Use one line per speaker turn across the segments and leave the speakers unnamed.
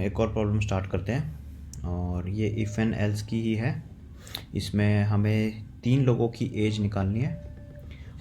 एक और problem start करते हैं और ये इफ़ एंड एल्स की ही है। इसमें हमें 3 लोगों की एज निकालनी है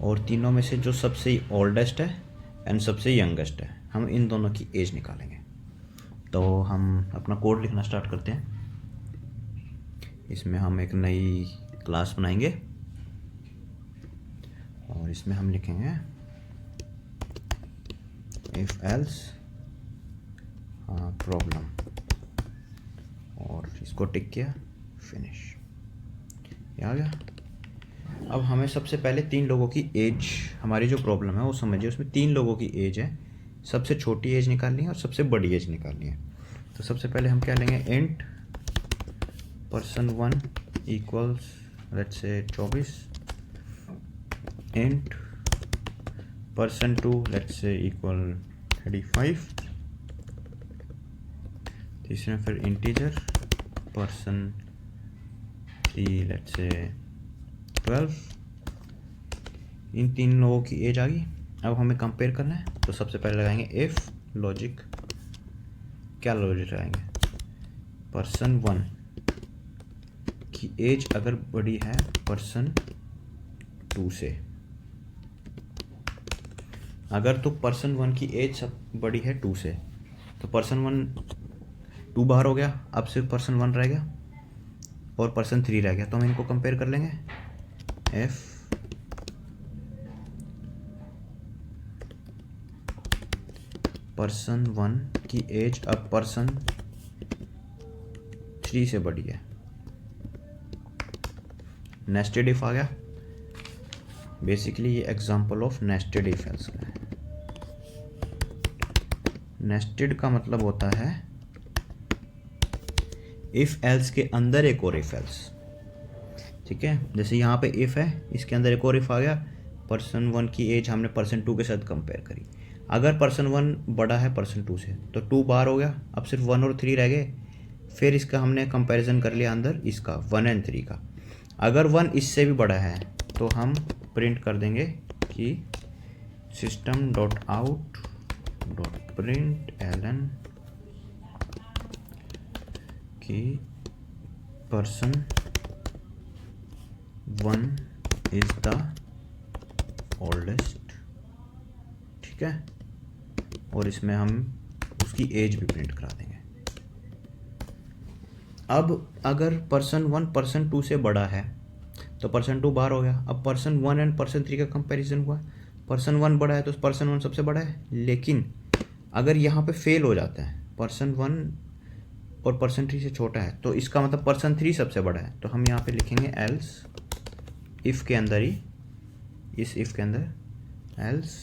और तीनों में से जो सबसे ओल्डेस्ट है एंड सबसे यंगेस्ट है, हम इन दोनों की एज निकालेंगे। तो हम अपना कोड लिखना स्टार्ट करते हैं। इसमें हम एक नई क्लास बनाएंगे और इसमें हम लिखेंगे इफ़ एल्स प्रॉब्लम और इसको टिक किया, फिनिश। ये आ गया। अब हमें सबसे पहले 3 लोगों की एज, हमारी जो प्रॉब्लम है वो समझिए, उसमें 3 लोगों की एज है। सबसे छोटी एज निकालनी है और सबसे बड़ी एज निकालनी है। तो सबसे पहले हम क्या लेंगे, int person 1 equals let's say 24, int person 2 let's say equal 35, तीसरे फिर इंटीजर पर्सन 3 लेट्स से 12। इन 3 लोगों की एज आ गई। अब हमें कंपेयर करना है, तो सबसे पहले लगाएंगे इफ़ लॉजिक। क्या लॉजिक लगाएंगे, पर्सन 1 की एज अगर बड़ी है पर्सन 2 से, अगर तो पर्सन 1 की एज सब बड़ी है 2 से, तो पर्सन 1 2 बाहर हो गया, अब सिर्फ पर्सन 1 रह गया और पर्सन 3 रह गया। तो हम इनको कंपेयर कर लेंगे। एफ पर्सन 1 की एज अब पर्सन 3 से बड़ी है। नेस्टेड इफ आ गया। बेसिकली ये example of nested if else का है। नेस्टेड का मतलब होता है इफ एल्स के अंदर एक और इफ एल्स। ठीक है, जैसे यहाँ पे इफ है, इसके अंदर एक और इफ आ गया। पर्सन 1 की एज हमने पर्सन 2 के साथ कंपेयर करी। अगर पर्सन 1 बड़ा है पर्सन 2 से, तो 2 बाहर हो गया, अब सिर्फ 1 और 3 रह गए। फिर इसका हमने कंपैरिजन कर लिया अंदर इसका 1 एंड 3 का। अगर 1 इससे भी बड़ा है तो हम प्रिंट कर देंगे कि system dot out dot println कि पर्सन 1 इज द ओल्डेस्ट। ठीक है, और इसमें हम उसकी एज भी प्रिंट करा देंगे। अब अगर पर्सन 1 पर्सन 2 से बड़ा है तो पर्सन 2 बाहर हो गया। अब पर्सन 1 एंड पर्सन 3 का कंपैरिजन हुआ। पर्सन 1 बड़ा है तो पर्सन 1 सबसे बड़ा है, लेकिन अगर यहाँ पे फेल हो जाता है, पर्सन 1 और पर्सन 3 से छोटा है, तो इसका मतलब पर्सन 3 सबसे बड़ा है। तो हम यहाँ पे लिखेंगे एल्स, इफ़ के अंदर ही, इस इफ़ के अंदर एल्स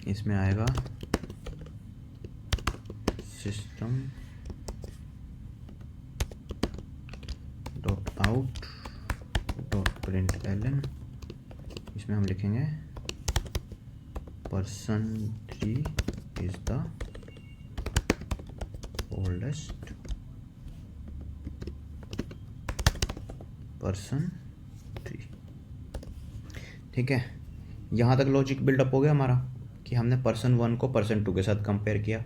इसमें आएगा system dot out dot println. इसमें हम लिखेंगे person 3 is the oldest person 3। ठीक है, यहाँ तक लॉजिक बिल्डअप हो गया हमारा कि हमने पर्सन 1 को पर्सन 2 के साथ कंपेयर किया।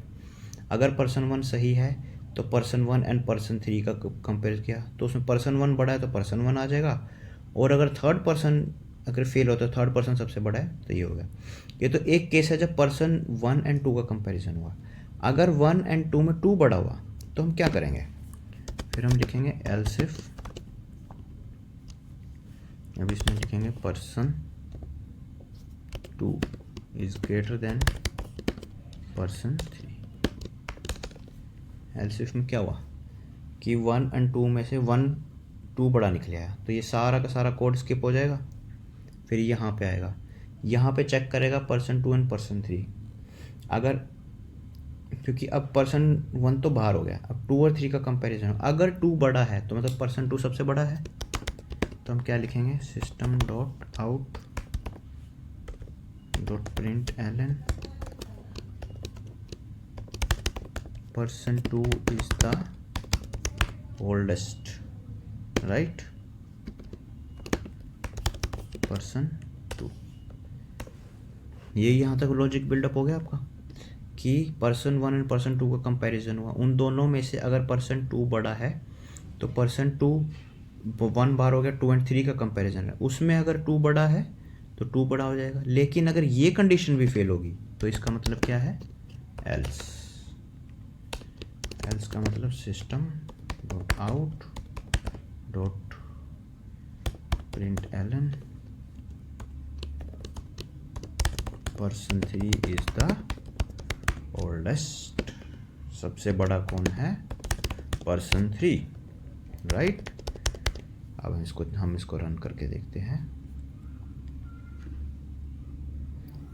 अगर पर्सन 1 सही है तो पर्सन 1 एंड पर्सन 3 का कंपेयर किया, तो उसमें पर्सन 1 बड़ा है तो पर्सन 1 आ जाएगा। और अगर थर्ड पर्सन अगर फेल होता है, थर्ड पर्सन सबसे बड़ा है, तो ये हो गया। ये तो एक केस है जब पर्सन 1 एंड 2 का कंपैरिजन हुआ। अगर 1 एंड 2 में 2 बड़ा हुआ तो हम क्या करेंगे, फिर हम लिखेंगे एल्स इफ। अब इसमें लिखेंगे person 2 is greater than person 3। Else if में क्या हुआ कि 1 एंड 2 में से 2 बड़ा निकल आया, तो ये सारा का सारा कोड स्किप हो जाएगा। फिर यहाँ पे आएगा, यहाँ पे चेक करेगा पर्सन 2 एंड पर्सन 3। अगर, क्योंकि अब पर्सन 1 तो बाहर हो गया, अब 2 और 3 का कंपैरिजन, अगर 2 बड़ा है तो मतलब पर्सन 2 सबसे बड़ा है। तो हम क्या लिखेंगे, system dot out dot println person 2 is the oldest, right, person 2। ये यहाँ तक लॉजिक बिल्डअप हो गया आपका कि पर्सन 1 एंड पर्सन 2 का कंपैरिजन हुआ, उन दोनों में से अगर पर्सन 2 बड़ा है तो पर्सन 2 1 बार हो गया, 2 एंड 3 का कंपैरिजन है, उसमें अगर 2 बड़ा है तो 2 बड़ा हो जाएगा। लेकिन अगर ये कंडीशन भी फेल होगी तो इसका मतलब क्या है, एल्स। एल्स का मतलब system dot out dot println person 3 is the oldest. सबसे बड़ा कौन है, पर्सन 3, राइट। अब हम इसको रन करके देखते हैं।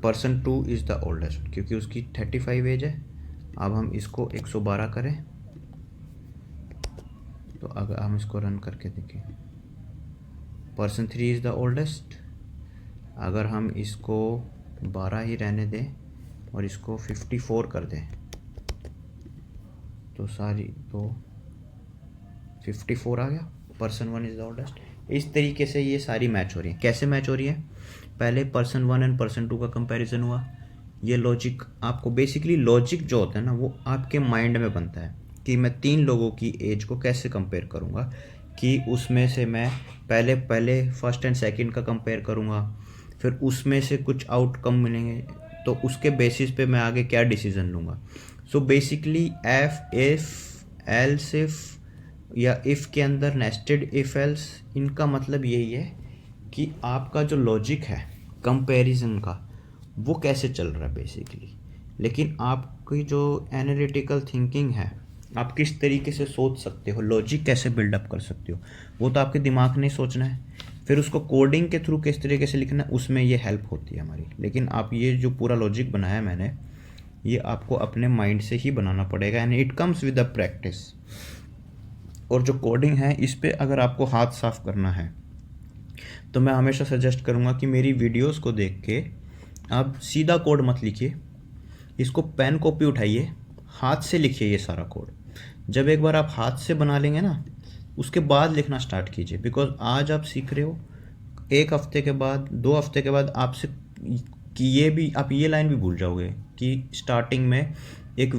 पर्सन 2 इज द ओल्डेस्ट क्योंकि उसकी 35 एज है। अब हम इसको 112 करें तो अगर हम इसको रन करके देखें, पर्सन 3 इज द ओल्डेस्ट। अगर हम इसको 12 ही रहने दें और इसको 54 कर दें तो 54 आ गया, पर्सन 1 इज द ओल्डेस्ट। इस तरीके से ये सारी मैच हो रही है। कैसे मैच हो रही है, पहले पर्सन 1 एंड पर्सन 2 का कंपैरिजन हुआ। ये लॉजिक आपको बेसिकली, लॉजिक जो होता है ना वो आपके माइंड में बनता है कि मैं 3 लोगों की एज को कैसे कंपेयर करूँगा, कि उसमें से मैं पहले फर्स्ट एंड सेकंड का कंपेयर करूँगा, फिर उसमें से कुछ आउटकम मिलेंगे तो उसके बेसिस पे मैं आगे क्या डिसीजन लूँगा। So basically if else if या इफ़ के अंदर नेस्टेड इफ एल्स, इनका मतलब यही है कि आपका जो लॉजिक है कंपैरिजन का वो कैसे चल रहा है बेसिकली। लेकिन आपकी जो एनालिटिकल थिंकिंग है, आप किस तरीके से सोच सकते हो, लॉजिक कैसे बिल्डअप कर सकते हो, वो तो आपके दिमाग ने सोचना है। फिर उसको कोडिंग के थ्रू किस तरीके से लिखना है, उसमें ये हेल्प होती है हमारी। लेकिन आप ये जो पूरा लॉजिक बनाया मैंने, ये आपको अपने माइंड से ही बनाना पड़ेगा and it comes with the practice. और जो कोडिंग है इस पे अगर आपको हाथ साफ करना है तो मैं हमेशा सजेस्ट करूँगा कि मेरी वीडियोस को देख के आप सीधा कोड मत लिखिए, इसको पेन कॉपी उठाइए, हाथ से लिखिए ये सारा कोड। जब एक बार आप हाथ से बना लेंगे ना, उसके बाद लिखना स्टार्ट कीजिए। बिकॉज आज आप सीख रहे हो, 1 हफ्ते के बाद 2 हफ्ते के बाद आपसे कि आप ये लाइन भी भूल जाओगे कि स्टार्टिंग में एक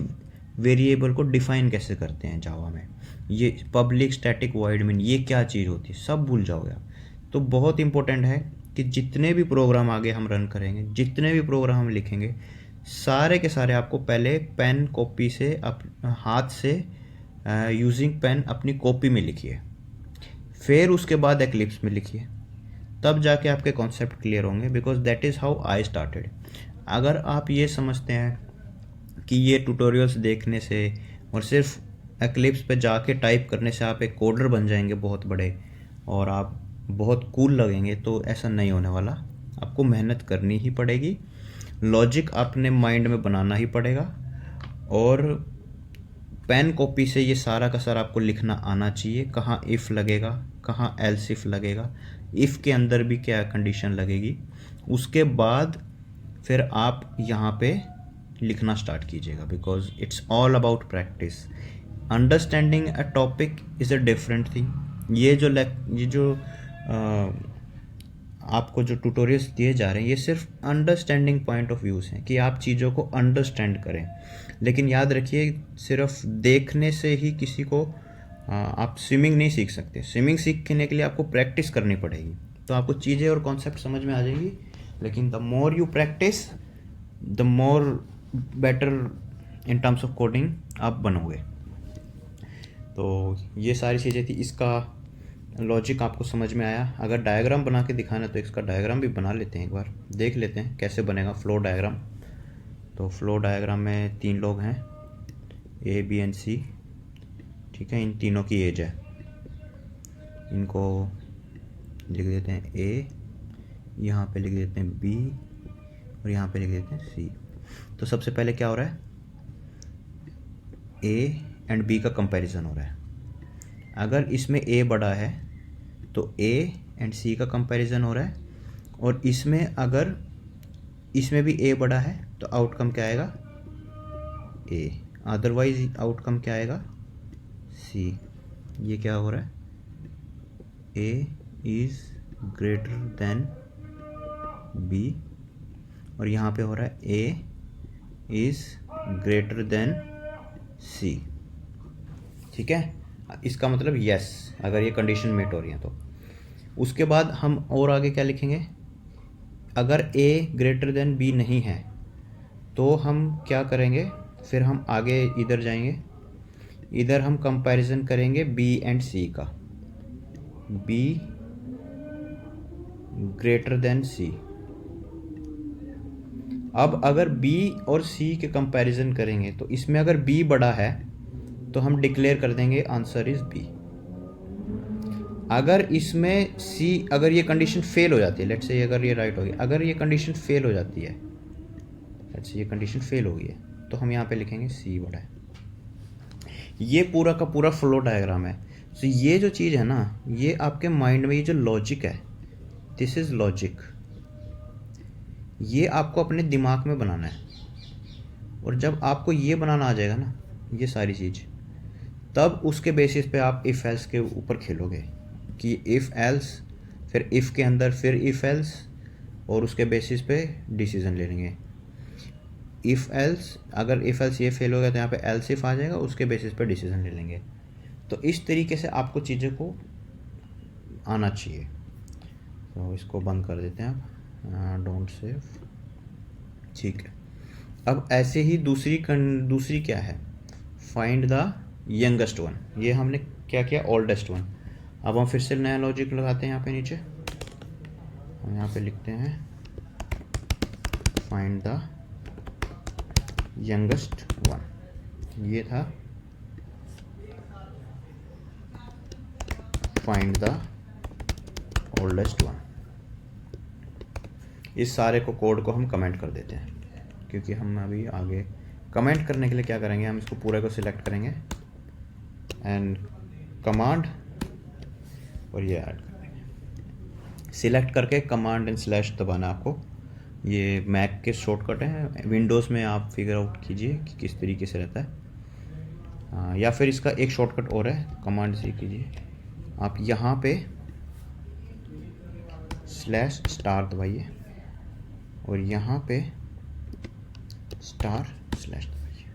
वेरिएबल को डिफाइन कैसे करते हैं जावा में, ये पब्लिक स्टैटिक वॉइड मीन ये क्या चीज़ होती है, सब भूल जाओगे आप। तो बहुत इंपॉर्टेंट है कि जितने भी प्रोग्राम आगे हम रन करेंगे, जितने भी प्रोग्राम हम लिखेंगे, सारे के सारे आपको पहले पेन कॉपी से हाथ से यूजिंग पेन अपनी कॉपी में लिखिए, फिर उसके बाद एक्लिप्स में लिखिए, तब जाके आपके कॉन्सेप्ट क्लियर होंगे। Because that is how I started. अगर आप ये समझते हैं कि ये ट्यूटोरियल्स देखने से और सिर्फ एक्लिप्स पे जाके टाइप करने से आप एक कोडर बन जाएंगे बहुत बड़े और आप बहुत कूल लगेंगे, तो ऐसा नहीं होने वाला। आपको मेहनत करनी ही पड़ेगी, लॉजिक अपने माइंड में बनाना ही पड़ेगा, और पेन कॉपी से ये सारा का सारा आपको लिखना आना चाहिए। कहाँ इफ़ लगेगा, कहाँ एल्स इफ़ लगेगा, इफ़ के अंदर भी क्या कंडीशन लगेगी, उसके बाद फिर आप यहाँ पे लिखना स्टार्ट कीजिएगा। Because it's all about practice. Understanding a topic is a different thing. ये जो आपको जो ट्यूटोरियल्स दिए जा रहे हैं, ये सिर्फ अंडरस्टैंडिंग पॉइंट ऑफ व्यूज़ हैं कि आप चीज़ों को अंडरस्टैंड करें। लेकिन याद रखिए, सिर्फ देखने से ही किसी को आप स्विमिंग नहीं सीख सकते। स्विमिंग सीखने के लिए आपको प्रैक्टिस करनी पड़ेगी, तो आपको चीज़ें और कॉन्सेप्ट समझ में आ जाएंगी। लेकिन the more you practice the more better in terms of coding आप बनोगे। तो ये सारी चीज़ें थी, इसका लॉजिक आपको समझ में आया। अगर डायग्राम बना के दिखाना तो इसका डायग्राम भी बना लेते हैं, एक बार देख लेते हैं कैसे बनेगा फ्लो डायग्राम। तो फ्लो डायग्राम में 3 लोग हैं, ए बी एंड सी, ठीक है। इन तीनों की एज है, इनको लिख देते हैं ए, यहाँ पे लिख देते हैं बी और यहाँ पे लिख देते हैं सी। तो सबसे पहले क्या हो रहा है, ए एंड बी का कंपैरिजन हो रहा है। अगर इसमें ए बड़ा है तो ए एंड सी का कंपैरिजन हो रहा है, और इसमें अगर इसमें भी ए बड़ा है तो आउटकम क्या आएगा, ए, अदरवाइज आउटकम क्या आएगा, सी। ये क्या हो रहा है, A is greater than B, और यहाँ पे हो रहा है A is greater than C. ठीक है, इसका मतलब यस, अगर ये कंडीशन मेट हो रही है तो। उसके बाद हम और आगे क्या लिखेंगे, अगर ए ग्रेटर देन बी नहीं है तो हम क्या करेंगे, फिर हम आगे इधर जाएंगे, इधर हम कंपैरिजन करेंगे बी एंड सी का, बी ग्रेटर देन सी। अब अगर B और C के कंपैरिजन करेंगे तो इसमें अगर B बड़ा है तो हम डिक्लेयर कर देंगे आंसर इज B। अगर इसमें C, अगर ये कंडीशन फेल हो जाती है, लेट्स से अगर ये राइट हो गई, अगर ये कंडीशन फेल हो जाती है, लेट्स से ये कंडीशन फेल हो गई है, तो हम यहाँ पे लिखेंगे C बड़ा है। ये पूरा का पूरा फ्लो डायग्राम है। तो ये जो चीज़ है ना, ये आपके माइंड में ये जो लॉजिक है, दिस इज लॉजिक, ये आपको अपने दिमाग में बनाना है। और जब आपको ये बनाना आ जाएगा ना, ये सारी चीज़, तब उसके बेसिस पे आप इफ़ एल्स के ऊपर खेलोगे कि इफ़ एल्स, फिर इफ़ के अंदर फिर इफ़ एल्स, और उसके बेसिस पे डिसीजन ले लेंगे। इफ़ एल्स, अगर इफ़ एल्स ये फेल हो गया तो यहाँ पे एल्स इफ आ जाएगा, उसके बेसिस पे डिसीजन ले लेंगे। तो इस तरीके से आपको चीज़ों को आना चाहिए। तो इसको बंद कर देते हैं आप, डोंट सेव। ठीक है, अब ऐसे ही दूसरी क्या है, फाइंड द यंगेस्ट वन। ये हमने क्या किया, ओल्डेस्ट वन। अब हम फिर से नया लॉजिक लगाते हैं यहाँ पे नीचे, हम यहाँ पे लिखते हैं फाइंड द यंगेस्ट वन। ये था फाइंड द ओल्डेस्ट वन। इस सारे को कोड को हम कमेंट कर देते हैं, क्योंकि हम अभी आगे कमेंट करने के लिए क्या करेंगे, हम इसको पूरे को सिलेक्ट करेंगे एंड कमांड, और ये ऐड कर देंगे। सिलेक्ट करके कमांड एंड स्लैश दबाना आपको। ये मैक के शॉर्टकट हैं, विंडोज़ में आप फिगर आउट कीजिए कि किस तरीके से रहता है। या फिर इसका एक शॉर्टकट और है, कमांड से कीजिए आप, यहाँ पे स्लैश स्टार दबाइए और यहाँ पे स्टार स्लैश दबाइए,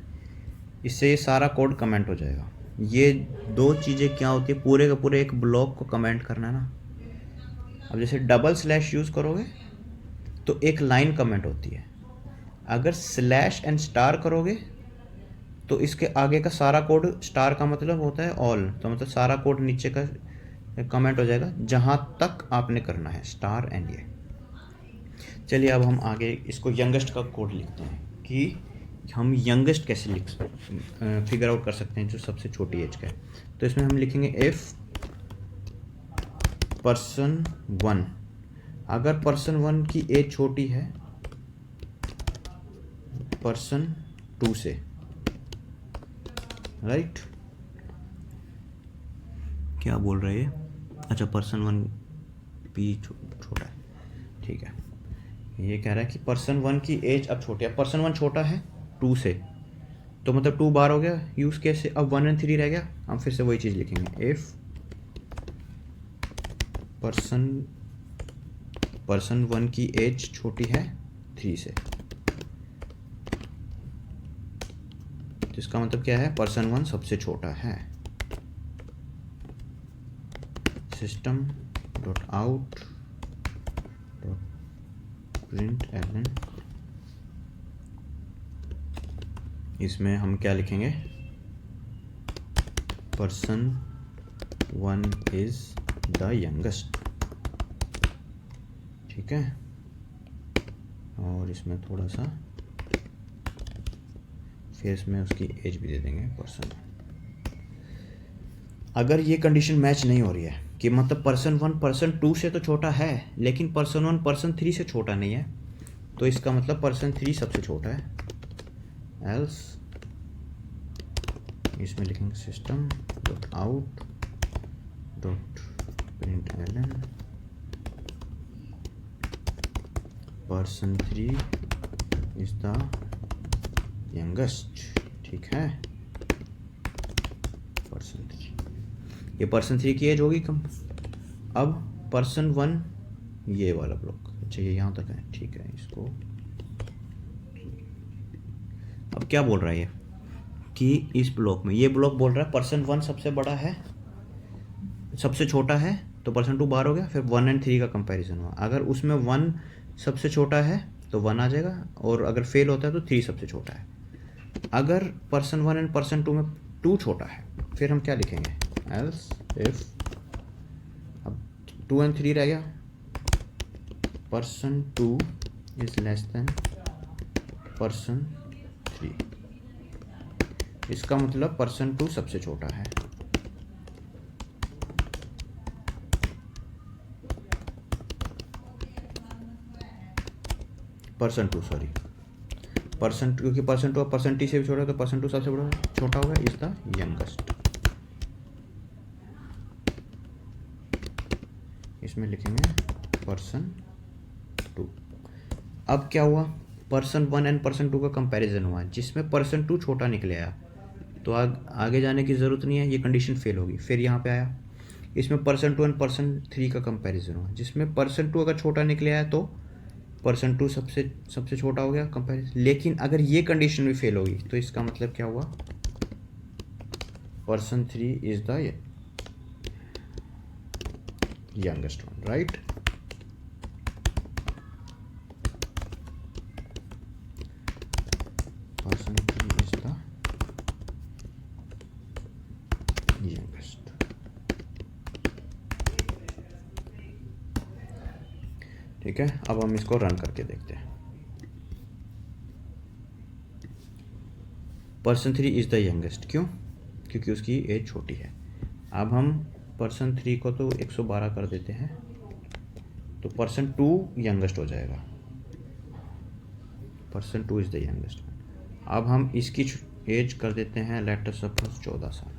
इससे ये सारा कोड कमेंट हो जाएगा। ये दो चीज़ें क्या होती है, पूरे का पूरे एक ब्लॉक को कमेंट करना है ना। अब जैसे डबल स्लैश यूज़ करोगे तो एक लाइन कमेंट होती है, अगर स्लैश एंड स्टार करोगे तो इसके आगे का सारा कोड, स्टार का मतलब होता है ऑल, तो मतलब सारा कोड नीचे का कमेंट हो जाएगा जहाँ तक आपने करना है, स्टार एंड ये। चलिए अब हम आगे इसको यंगेस्ट का कोड लिखते हैं कि हम यंगेस्ट कैसे फिगर आउट कर सकते हैं जो सबसे छोटी एज का है। तो इसमें हम लिखेंगे इफ पर्सन 1, अगर पर्सन 1 की एज छोटी है पर्सन 2 से, राइट। क्या बोल रहे हैं, अच्छा पर्सन 1 भी छोटा है, ठीक है। ये कह रहा है कि पर्सन 1 की एज अब छोटी है, पर्सन 1 छोटा है 2 से, तो मतलब 2 बार हो गया यूज़ केस से, अब 1 एंड 3 रह गया। हम फिर से वही चीज़ लिखेंगे, इफ पर्सन 1 की एज छोटी है 3 से, तो इसका मतलब क्या है, पर्सन 1 सबसे छोटा है। System dot out dot println, इसमें हम क्या लिखेंगे, पर्सन 1 इज द यंगेस्ट, ठीक है। और इसमें थोड़ा सा फिर इसमें उसकी एज भी दे देंगे पर्सन। अगर ये कंडीशन मैच नहीं हो रही है कि मतलब पर्सन 1 पर्सन 2 से तो छोटा है लेकिन पर्सन 1 पर्सन 3 से छोटा नहीं है, तो इसका मतलब पर्सन 3 सबसे छोटा है। एल्स इसमें लिखेंगे system dot out dot println person 3 is the youngest, ठीक है। पर्सन 3, ये पर्सन 3 की एज होगी कम। अब पर्सन 1 ये वाला ब्लॉक, अच्छा ये यहाँ तक है, ठीक है। इसको अब क्या बोल रहा है ये कि इस ब्लॉक में, ये ब्लॉक बोल रहा है पर्सन 1 सबसे बड़ा है, सबसे छोटा है, तो पर्सन 2 बाहर हो गया, फिर 1 और 3 का कंपैरिजन हुआ। अगर उसमें 1 सबसे छोटा है तो 1 आ जाएगा, और अगर फेल होता है तो 3 सबसे छोटा है। अगर पर्सन 1 एंड पर्सन 2 में 2 छोटा है, फिर हम क्या लिखेंगे, एल्स इफ, अब 2 एंड 3 रह गया, person 2 is less than person 3। इसका मतलब पर्सन 2 सबसे छोटा है। पर्सन 2 सॉरी, पर्सन, क्योंकि पर्सन 2 और पर्सन टी से भी छोटा है, तो पर्सन 2 सबसे बड़ा छोटा होगा, इज द यंगेस्ट। इसमें लिखेंगे पर्सन 2। अब क्या हुआ, पर्सन 1 एंड पर्सन 2 का कंपैरिजन हुआ, जिसमें पर्सन 2 छोटा निकले आया, तो आगे जाने की ज़रूरत नहीं है, ये कंडीशन फेल होगी। फिर यहाँ पे आया, इसमें पर्सन 2 एंड पर्सन 3 का कंपैरिजन हुआ, जिसमें पर्सन 2 अगर छोटा निकले आया तो पर्सन 2 सबसे छोटा हो गया कंपैरिजन। लेकिन अगर ये कंडीशन भी फेल होगी तो इसका मतलब क्या हुआ, person 3 is the youngest one, right. Person 3 is the youngest. ठीक है, अब हम इसको रन करके देखते हैं। पर्सन 3 इज द यंगेस्ट, क्यों, क्योंकि उसकी एज छोटी है। अब हम पर्सन 3 को तो 112 कर देते हैं, तो पर्सन 2 यंगेस्ट हो जाएगा, पर्सन 2 इज द यंगेस्ट। अब हम इसकी एज कर देते हैं लेट अस सपोज 14 साल,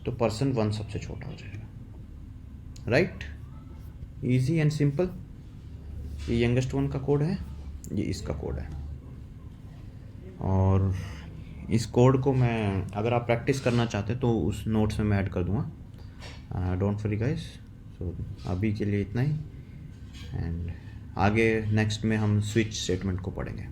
तो पर्सन 1 सबसे छोटा हो जाएगा, राइट। Easy and simple. ये यंगेस्ट वन का कोड है, ये इसका कोड है, और इस कोड को मैं, अगर आप प्रैक्टिस करना चाहते तो उस नोट्स में मैं ऐड कर दूंगा। Don't worry guys. सो अभी के लिए इतना ही, एंड आगे नेक्स्ट में हम स्विच स्टेटमेंट को पढ़ेंगे।